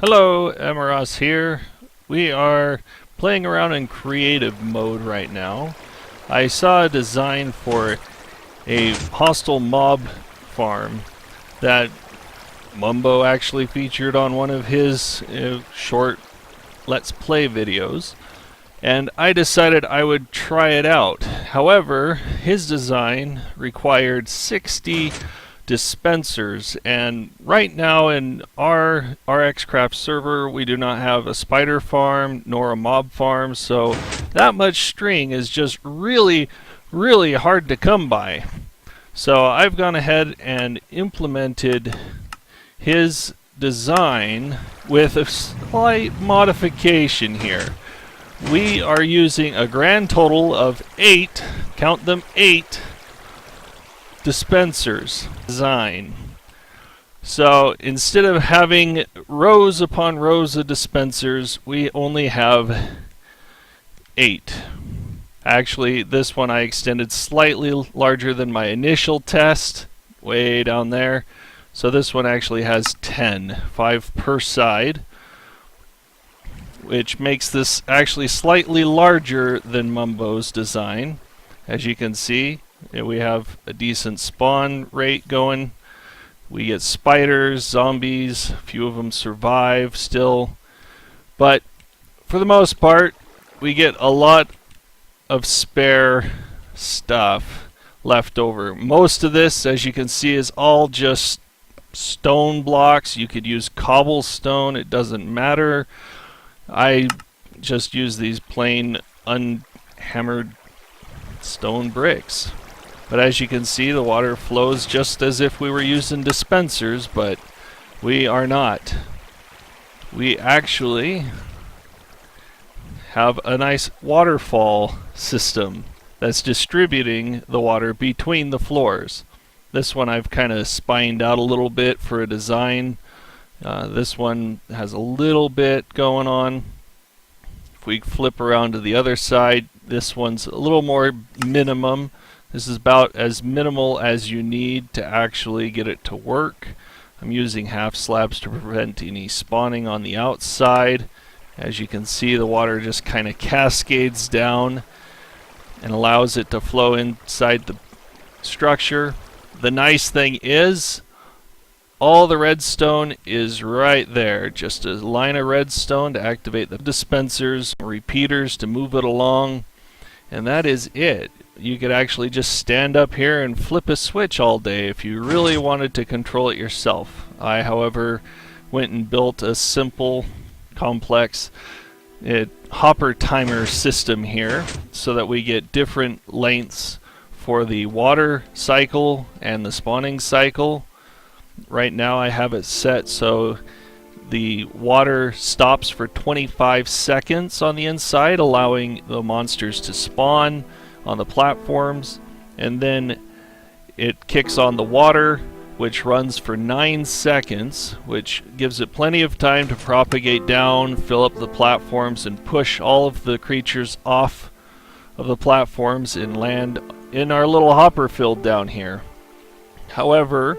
Hello, Amaras here. We are playing around in creative mode right now. I saw a design for a hostile mob farm that Mumbo actually featured on one of his short Let's Play videos, and I decided I would try it out. However, his design required 60 dispensers, and right now in our RxCraft server we do not have a spider farm nor a mob farm, so that much string is just really hard to come by. So I've gone ahead and implemented his design with a slight modification here. We are using a grand total of 8, count them 8, dispensers design. So instead of having rows upon rows of dispensers, we only have 8. Actually, this one I extended slightly larger than my initial test, way down there. So this one actually has 10, 5 per side, which makes this actually slightly larger than Mumbo's design. As you can see, we have a decent spawn rate going. We get spiders, zombies, a few of them survive still. But for the most part, we get a lot of spare stuff left over. Most of this, as you can see, is all just stone blocks. You could use cobblestone, it doesn't matter. I just use these plain unhammered stone bricks. But as you can see, the water flows just as if we were using dispensers, but we are not. We actually have a nice waterfall system that's distributing the water between the floors. This one I've kind of spined out a little bit for a design. This one has a little bit going on. If we flip around to the other side, this one's a little more minimum. This is about as minimal as you need to actually get it to work. I'm using half slabs to prevent any spawning on the outside. As you can see, the water just kind of cascades down and allows it to flow inside the structure. The nice thing is, all the redstone is right there. Just a line of redstone to activate the dispensers, repeaters to move it along, and that is it. You could actually just stand up here and flip a switch all day if you really wanted to control it yourself. I, however, went and built a simple, complex hopper timer system here so that we get different lengths for the water cycle and the spawning cycle. Right now I have it set so the water stops for 25 seconds on the inside, allowing the monsters to spawn on the platforms, and then it kicks on the water, which runs for 9 seconds, which gives it plenty of time to propagate down, fill up the platforms, and push all of the creatures off of the platforms and land in our little hopper field down here. However,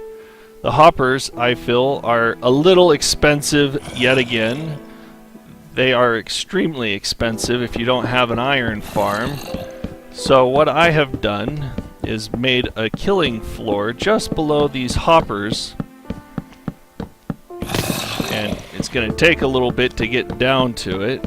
the hoppers, I feel, are a little expensive yet again. They are extremely expensive if you don't have an iron farm. So what I have done is made a killing floor just below these hoppers, and it's going to take a little bit to get down to it.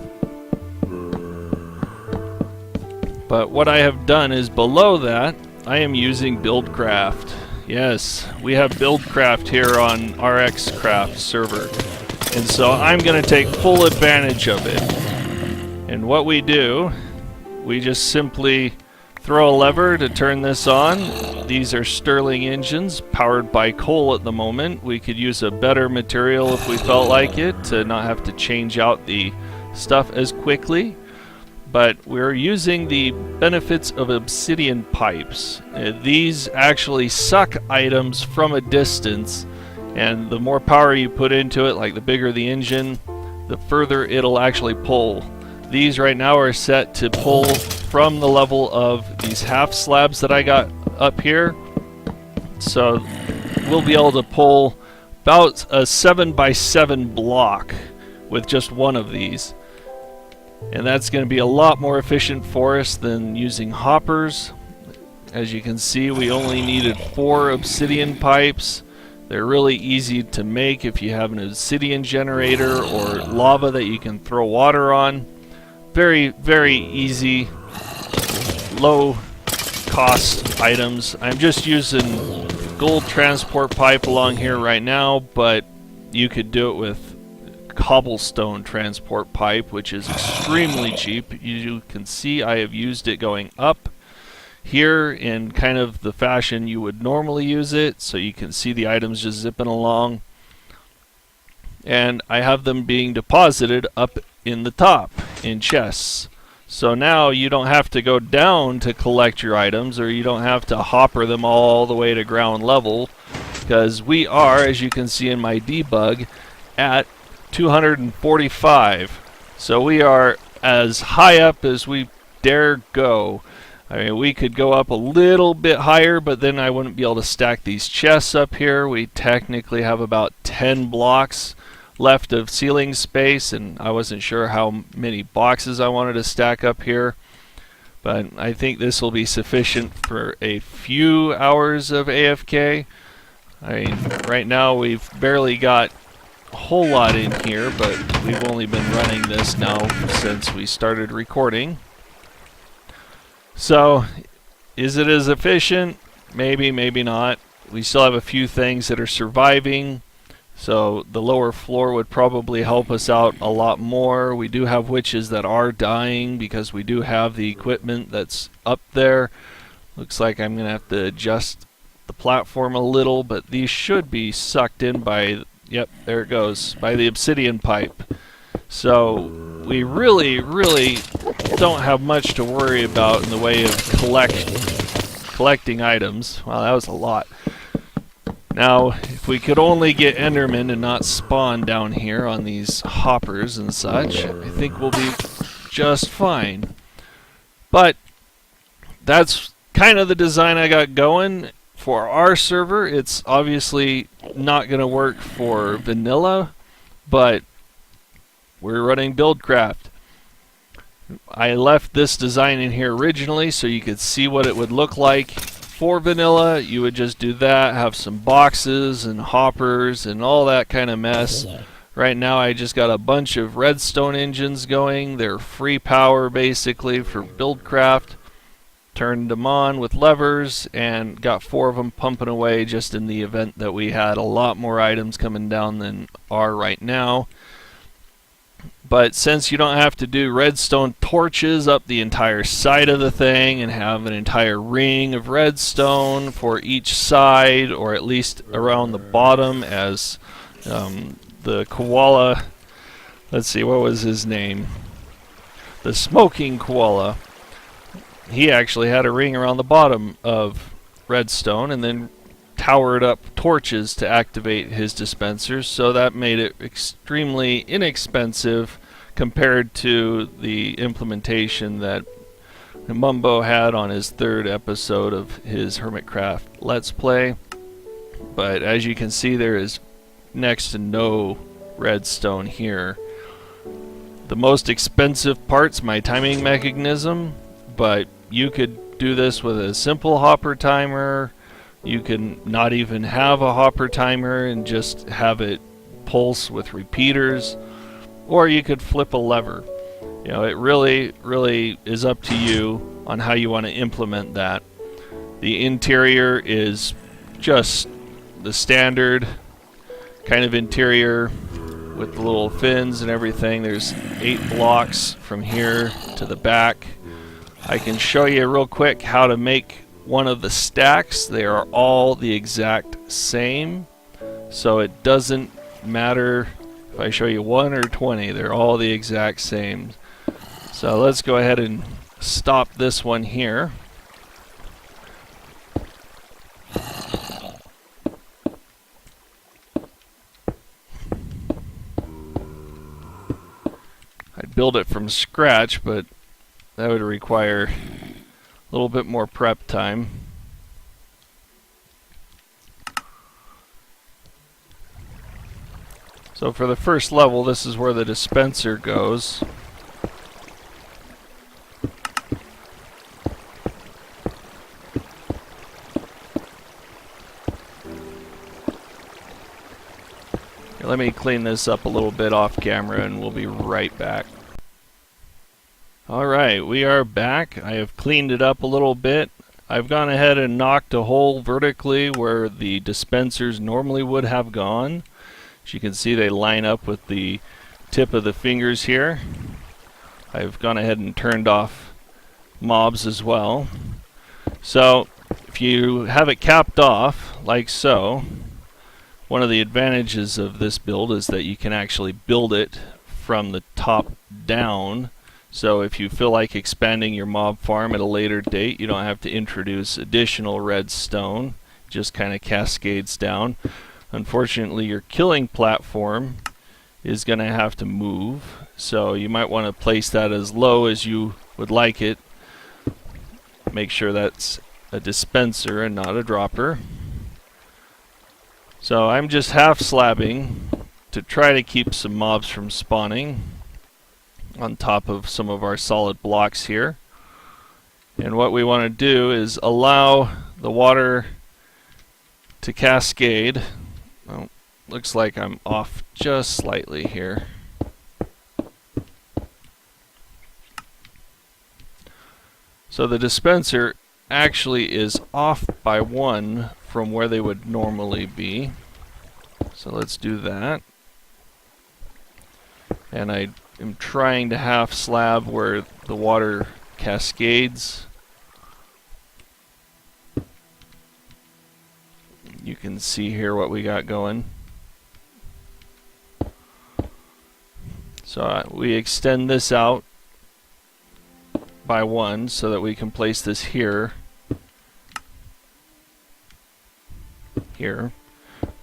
But what I have done is below that I am using BuildCraft. Yes, we have BuildCraft here on RxCraft server, and so I'm going to take full advantage of it. And what we do, we just simply throw a lever to turn this on. These are Stirling engines powered by coal at the moment. We could use a better material if we felt like it to not have to change out the stuff as quickly. But we're using the benefits of obsidian pipes. These actually suck items from a distance, and the more power you put into it, like the bigger the engine, the further it'll actually pull. These right now are set to pull from the level of these half slabs that I got up here. So we'll be able to pull about a 7x7 block with just one of these. And that's going to be a lot more efficient for us than using hoppers. As you can see, we only needed 4 obsidian pipes. They're really easy to make if you have an obsidian generator or lava that you can throw water on. Very, very easy, low cost items. I'm just using gold transport pipe along here right now, but you could do it with cobblestone transport pipe, which is extremely cheap. You can see I have used it going up here in kind of the fashion you would normally use it, so you can see the items just zipping along. And I have them being deposited up in the top in chests. So now you don't have to go down to collect your items, or you don't have to hopper them all the way to ground level, because we are, as you can see in my debug, at 245. So we are as high up as we dare go. I mean, we could go up a little bit higher, but then I wouldn't be able to stack these chests up here. We technically have about 10 blocks left of ceiling space, and I wasn't sure how many boxes I wanted to stack up here. But I think this will be sufficient for a few hours of AFK. I mean, right now we've barely got a whole lot in here, but we've only been running this now since we started recording. So, is it as efficient? Maybe, maybe not. We still have a few things that are surviving, so the lower floor would probably help us out a lot more. We do have witches that are dying because we do have the equipment that's up there. Looks like I'm going to have to adjust the platform a little, but these should be sucked in by, yep, there it goes, by the obsidian pipe. So we really don't have much to worry about in the way of collecting items. Wow, that was a lot. Now, if we could only get Endermen and not spawn down here on these hoppers and such, I think we'll be just fine. But that's kind of the design I got going. For our server, it's obviously not going to work for vanilla, but we're running BuildCraft. I left this design in here originally so you could see what it would look like. For vanilla, you would just do that, have some boxes and hoppers and all that kind of mess. Right now I just got a bunch of redstone engines going. They're free power basically for BuildCraft. Turned them on with levers and got 4 of them pumping away just in the event that we had a lot more items coming down than are right now. But since you don't have to do redstone torches up the entire side of the thing and have an entire ring of redstone for each side, or at least around the bottom, as the koala, let's see, what was his name? The smoking koala. He actually had a ring around the bottom of redstone and then towered up torches to activate his dispensers, so that made it extremely inexpensive compared to the implementation that Mumbo had on his 3rd episode of his Hermitcraft Let's Play. But as you can see, there is next to no redstone here. The most expensive part's my timing mechanism, but you could do this with a simple hopper timer. You can not even have a hopper timer and just have it pulse with repeaters, or you could flip a lever. You know, it really is up to you on how you want to implement that. The interior is just the standard kind of interior with the little fins and everything. There's 8 blocks from here to the back. I can show you real quick how to make one of the stacks. They are all the exact same, so it doesn't matter if I show you 1 or 20, they're all the exact same. So let's go ahead and stop this one here. I'd build it from scratch, but that would require a little bit more prep time. So for the first level, this is where the dispenser goes. Here, let me clean this up a little bit off camera and we'll be right back. Alright, we are back. I have cleaned it up a little bit. I've gone ahead and knocked a hole vertically where the dispensers normally would have gone. As you can see, they line up with the tip of the fingers here. I've gone ahead and turned off mobs as well. So if you have it capped off like so, one of the advantages of this build is that you can actually build it from the top down. So if you feel like expanding your mob farm at a later date, you don't have to introduce additional redstone. It just kind of cascades down. Unfortunately, your killing platform is going to have to move, so you might want to place that as low as you would like it. Make sure that's a dispenser and not a dropper. So I'm just half slabbing to try to keep some mobs from spawning on top of some of our solid blocks here. And what we want to do is allow the water to cascade. Well, looks like I'm off just slightly here. So the dispenser actually is off by 1 from where they would normally be. So let's do that. And I am trying to half slab where the water cascades. You can see here what we got going. So we extend this out by 1 so that we can place this here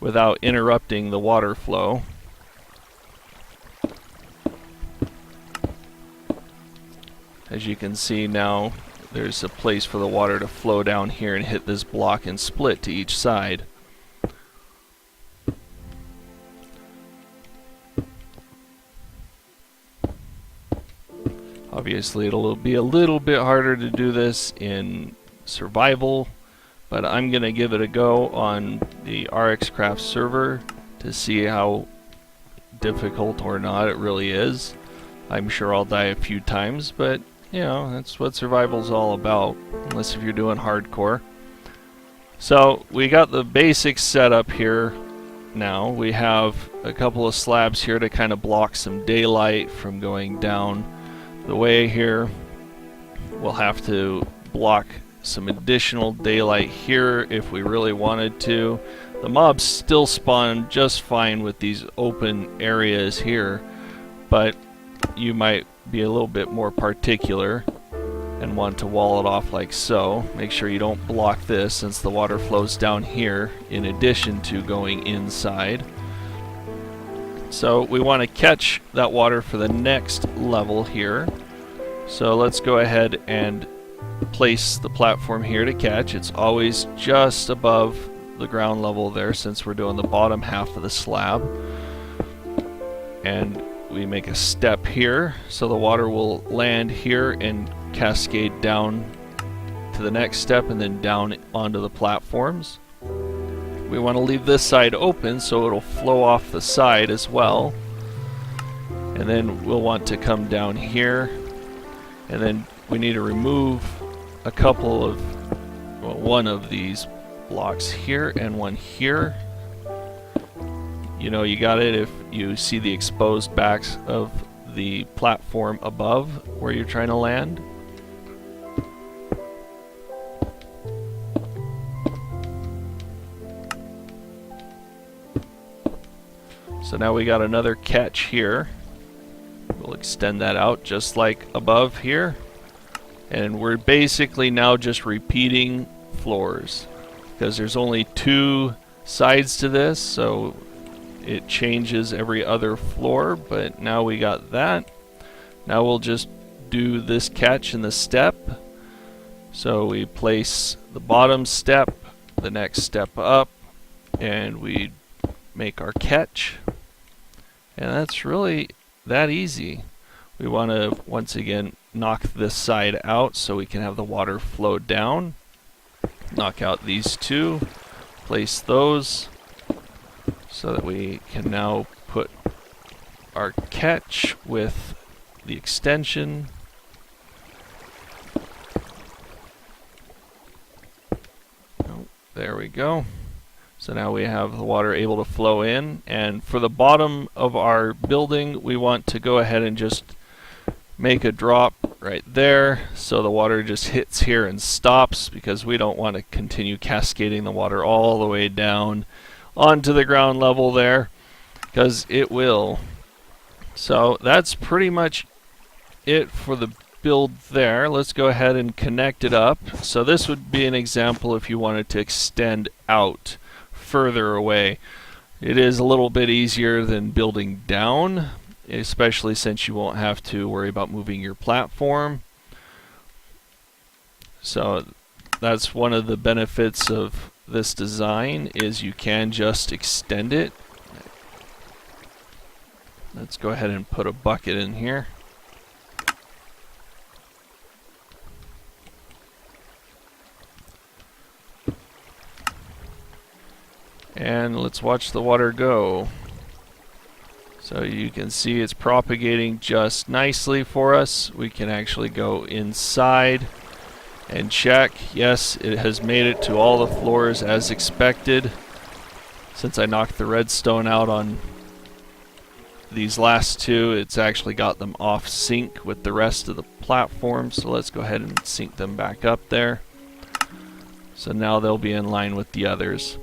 without interrupting the water flow. As you can see now, there's a place for the water to flow down here and hit this block and split to each side. Obviously it'll be a little bit harder to do this in survival, but I'm going to give it a go on the RxCraft server to see how difficult or not it really is. I'm sure I'll die a few times, but you know, that's what survival's all about, unless if you're doing hardcore. So we got the basics set up here now. We have a couple of slabs here to kind of block some daylight from going down the way here. We'll have to block some additional daylight here if we really wanted to. The mobs still spawn just fine with these open areas here, but you might be a little bit more particular and want to wall it off like so. Make sure you don't block this since the water flows down here in addition to going inside. So we want to catch that water for the next level here. So let's go ahead and place the platform here to catch. It's always just above the ground level there since we're doing the bottom half of the slab. And we make a step here so the water will land here and cascade down to the next step and then down onto the platforms. We want to leave this side open so it'll flow off the side as well. And then we'll want to come down here, and then we need to remove a couple of, well, one of these blocks here and one here. You know you got it if you see the exposed backs of the platform above where you're trying to land. So now we got another catch here. We'll extend that out just like above here. And we're basically now just repeating floors because there's only 2 sides to this, so it changes every other floor, but now we got that. Now we'll just do this catch in the step. So we place the bottom step, the next step up, and we make our catch. And that's really that easy. We want to, once again, knock this side out so we can have the water flow down. Knock out these two, place those, so that we can now put our catch with the extension. Oh, there we go. So now we have the water able to flow in, and for the bottom of our building we want to go ahead and just make a drop right there so the water just hits here and stops, because we don't want to continue cascading the water all the way down onto the ground level there, because it will. So that's pretty much it for the build there. Let's go ahead and connect it up. So this would be an example if you wanted to extend out further away. It is a little bit easier than building down, especially since you won't have to worry about moving your platform. So that's one of the benefits of this design, is you can just extend it. Let's go ahead and put a bucket in here. And let's watch the water go. So you can see it's propagating just nicely for us. We can actually go inside and check. Yes, it has made it to all the floors as expected. Since I knocked the redstone out on these last two, it's actually got them off sync with the rest of the platform. So let's go ahead and sync them back up there. So now they'll be in line with the others.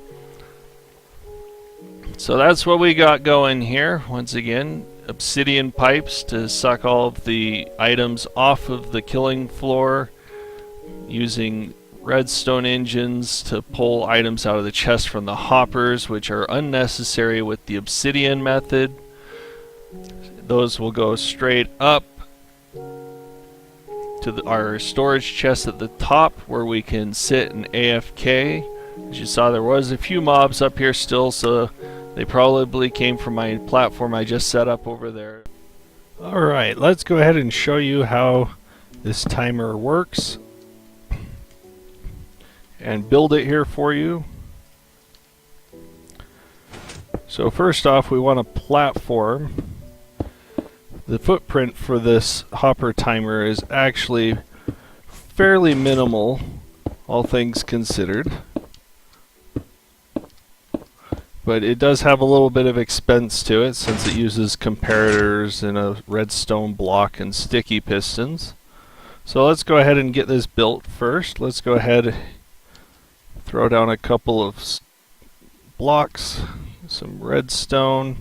So that's what we got going here. Once again, obsidian pipes to suck all of the items off of the killing floor, using redstone engines to pull items out of the chest from the hoppers, which are unnecessary with the obsidian method. Those will go straight up to our storage chest at the top, where we can sit and AFK. As you saw, there was a few mobs up here still, so they probably came from my platform I just set up over there. Alright, let's go ahead and show you how this timer works and build it here for you. So first off, we want a platform. The footprint for this hopper timer is actually fairly minimal, all things considered. But it does have a little bit of expense to it, since it uses comparators and a redstone block and sticky pistons. So let's go ahead and get this built first. Let's go ahead, throw down a couple of blocks, some redstone.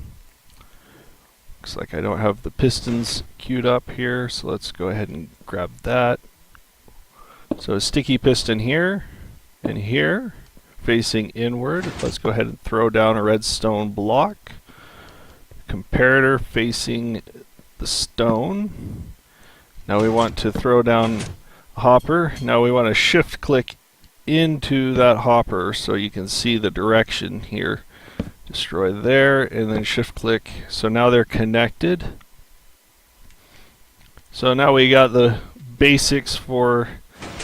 Looks like I don't have the pistons queued up here, so let's go ahead and grab that. So a sticky piston here and here, facing inward. Let's go ahead and throw down a redstone block. Comparator facing the stone. Now we want to throw down a hopper. Now we want to shift click into that hopper so you can see the direction here. Destroy there and then shift click. So now they're connected. So now we got the basics for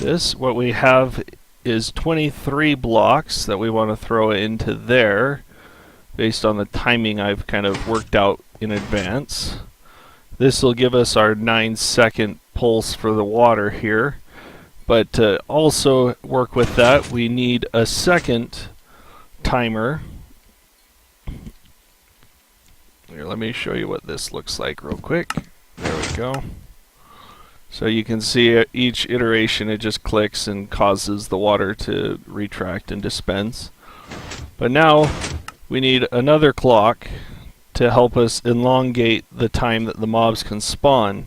this. What we have is 23 blocks that we want to throw into there based on the timing I've kind of worked out in advance. This will give us our 9-second pulse for the water here, but to also work with that we need a second timer. Here, let me show you what this looks like real quick. There we go. So you can see at each iteration it just clicks and causes the water to retract and dispense. But now we need another clock to help us elongate the time that the mobs can spawn.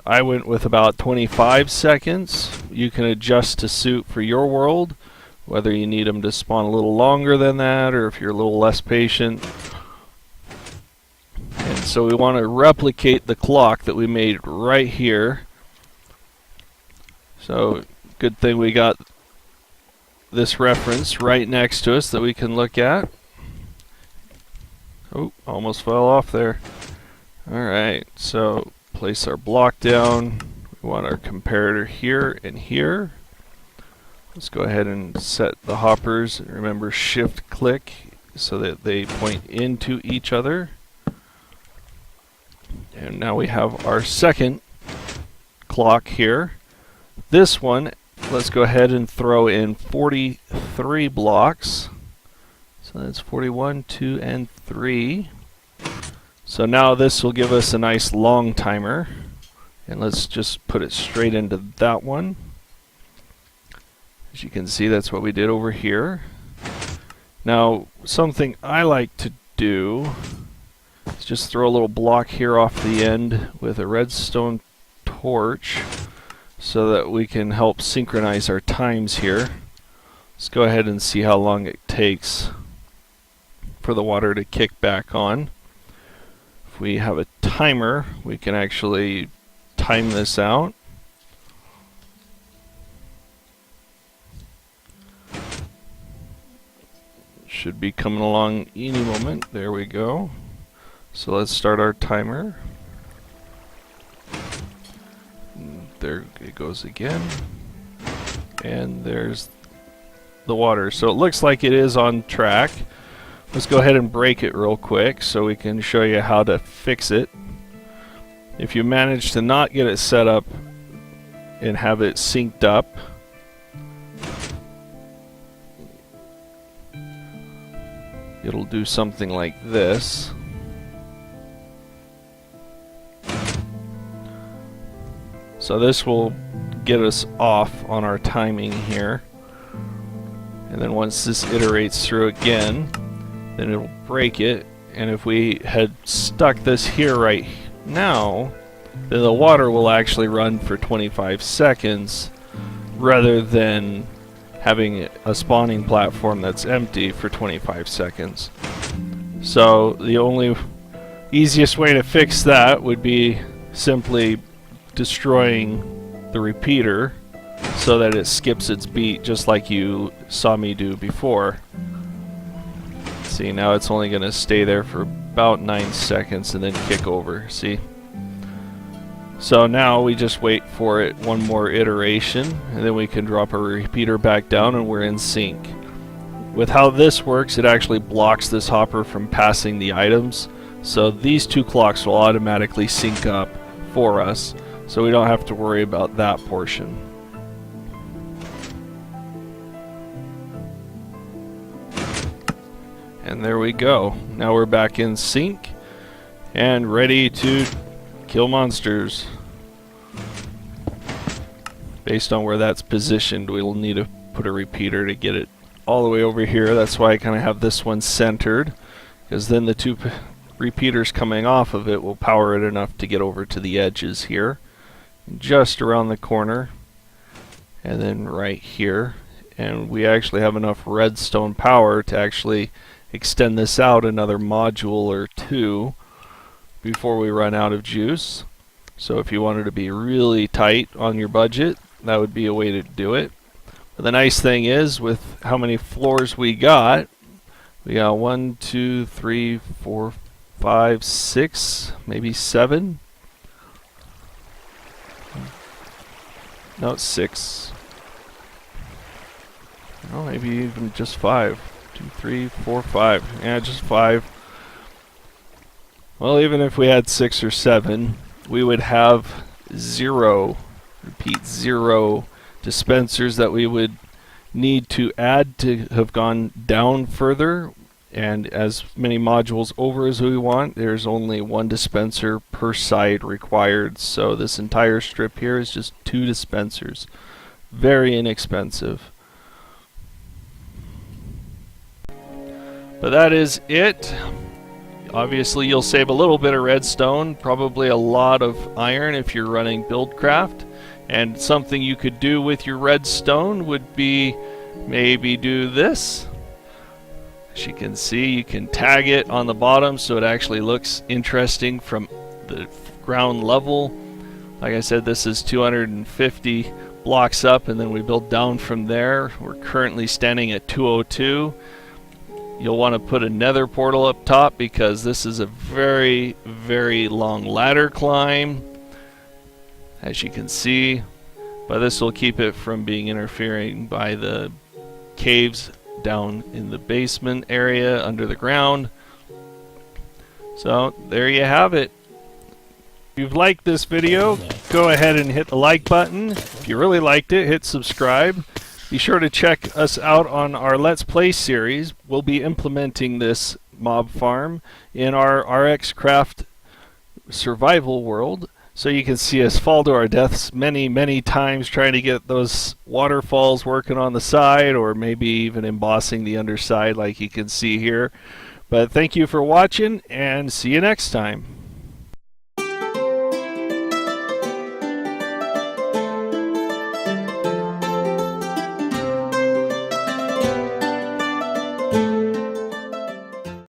I went with about 25 seconds. You can adjust to suit for your world, whether you need them to spawn a little longer than that or if you're a little less patient. And so we want to replicate the clock that we made right here. So good thing we got this reference right next to us that we can look at. Oh, almost fell off there. Alright, so place our block down. We want our comparator here and here. Let's go ahead and set the hoppers. Remember, shift click so that they point into each other. And now we have our second clock here. This one, let's go ahead and throw in 43 blocks. So that's 41, 2, and 3. So now this will give us a nice long timer. And let's just put it straight into that one. As you can see, that's what we did over here. Now, something I like to do is just throw a little block here off the end with a redstone torch so that we can help synchronize our times here. Let's go ahead and see how long it takes for the water to kick back on. If we have a timer, we can actually time this out. Should be coming along any moment. There we go. So let's start our timer. There it goes again. And there's the water. So it looks like it is on track. Let's go ahead and break it real quick so we can show you how to fix it. If you manage to not get it set up and have it synced up, it'll do something like this. So this will get us off on our timing here. And then once this iterates through again, then it'll break it. And if we had stuck this here right now, then the water will actually run for 25 seconds rather than having a spawning platform that's empty for 25 seconds. So the only easiest way to fix that would be simply destroying the repeater so that it skips its beat, just like you saw me do before. See, now it's only going to stay there for about 9 seconds and then kick over. See? So now we just wait for it one more iteration, and then we can drop our repeater back down and we're in sync. With how this works, it actually blocks this hopper from passing the items, so these two clocks will automatically sync up for us, so we don't have to worry about that portion. And there we go. Now we're back in sync and ready to kill monsters. Based on where that's positioned, we'll need to put a repeater to get it all the way over here. That's why I kind of have this one centered, because then the two repeaters coming off of it will power it enough to get over to the edges here, just around the corner, and then right here. And we actually have enough redstone power to actually extend this out another module or two before we run out of juice. So if you wanted to be really tight on your budget, that would be a way to do it. But the nice thing is, with how many floors we got 1, 2, 3, 4, 5, 6, maybe 7. No, it's 6. Oh, maybe even just 5. 2, 3, 4, 5. Yeah, just 5. Well, even if we had 6 or 7, we would have 0, repeat 0 dispensers that we would need to add to have gone down further, and as many modules over as we want. There's only 1 dispenser per side required, so this entire strip here is just 2 dispensers. Very inexpensive. But that is it. Obviously you'll save a little bit of redstone, probably a lot of iron if you're running BuildCraft. And something you could do with your redstone would be maybe do this. As you can see, you can tag it on the bottom so it actually looks interesting from the ground level. Like I said, this is 250 blocks up, and then we build down from there. We're currently standing at 202. You'll want to put a nether portal up top because this is a very, very long ladder climb, as you can see. But this will keep it from being interfering by the caves down in the basement area under the ground. So there you have it. If you've liked this video, go ahead and hit the like button. If you really liked it, hit subscribe. Be sure to check us out on our Let's Play series. We'll be implementing this mob farm in our RxCraft survival world, so you can see us fall to our deaths many, many times trying to get those waterfalls working on the side, or maybe even embossing the underside like you can see here. But thank you for watching, and see you next time.